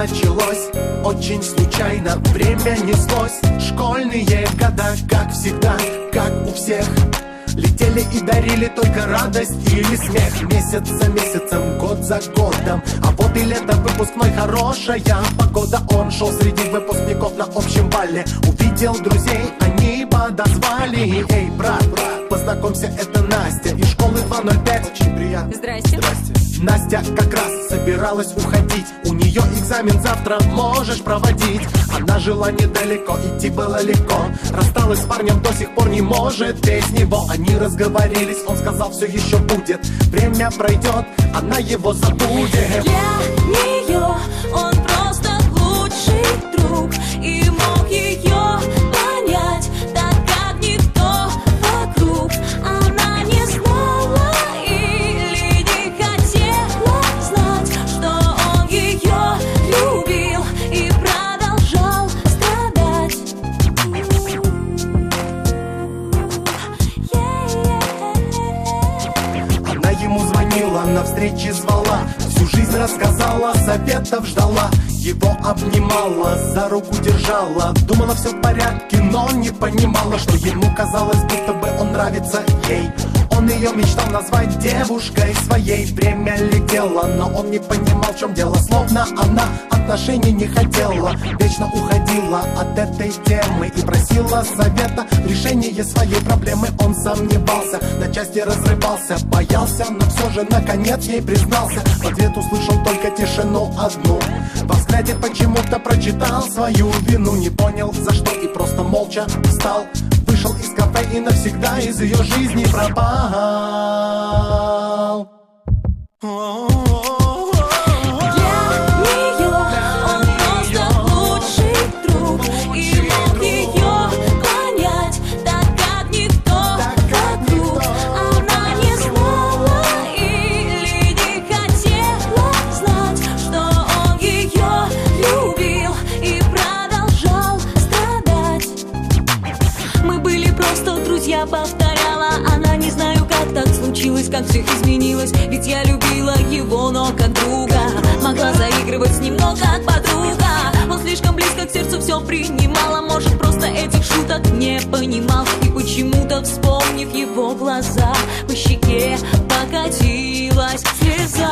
началось очень случайно, время неслось. Школьные года, как всегда, как у всех, летели и дарили только радость или смех. Месяц за месяцем, год за годом, а вот и лето, выпускной, хорошая погода. Он шел среди выпускников на общем бале, увидел друзей, они подозвали. Эй, брат, познакомься, это Настя из школы 205. Очень приятно. Здрасте. Настя как раз собиралась уходить, у нее экзамен завтра, можешь проводить. Она жила недалеко, идти было легко, рассталась с парнем, до сих пор не может без него. Они разговорились, он сказал, все еще будет, время пройдет, она его забудет. Для нее он просто лучший друг и мог ее понять, так как никто вокруг. Она не знала или не хотела знать, что он ее любил и продолжал страдать. Она ему звонила, на встречи звала, всю жизнь рассказала, советов ждала. Его обнимала, за руку держала, думала, все в порядке, но не понимала, что ему казалось, будто бы он нравится ей. Он ее мечтал назвать девушкой своей. Время летело, но он не понимал, в чем дело, словно она отношений не хотела. Вечно уходила от этой темы и просила совета в решении своей проблемы. Он сомневался, на части разрывался, боялся, но все же наконец ей признался. В ответ услышал только тишину одну, во взгляде почему-то прочитал свою вину. Не понял за что и просто молча встал, вышел из кафе и навсегда из ее жизни пропал. Я повторяла, она, не знаю, как так случилось, как все изменилось. Ведь я любила его, но как друга, могла заигрывать с ним, но как подруга. Он слишком близко к сердцу все принимал, а может просто этих шуток не понимал. И почему-то, вспомнив его глаза, по щеке покатилась слеза.